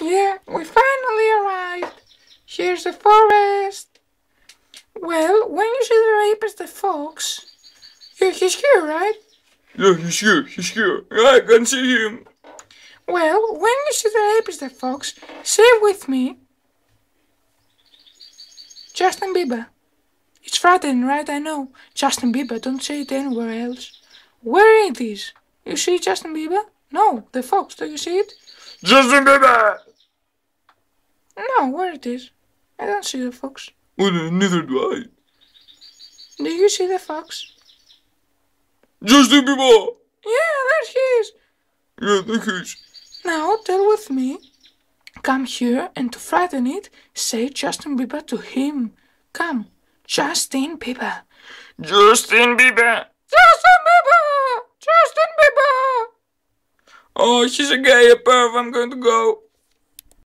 Yeah, we finally arrived. Here's the forest. Well, when you see the rapist the fox, yeah, he's here, right? Yeah, he's here. I can see him. Well, when you see the rapist the fox, say with me, Justin Bieber. It's frightening, right? I know. Justin Bieber, don't say it anywhere else. Where it is? You see Justin Bieber? No, the fox, do you see it? Justin Bieber! No, where it is? I don't see the fox. Well, neither do I. Do you see the fox? Justin Bieber! Yeah, there he is. Yeah, there he is. Now tell with me. Come here and to frighten it, say Justin Bieber to him. Come, Justin Bieber. Justin Bieber! Justin Bieber! Justin Bieber! Oh, he's a gay perv. I'm going to go.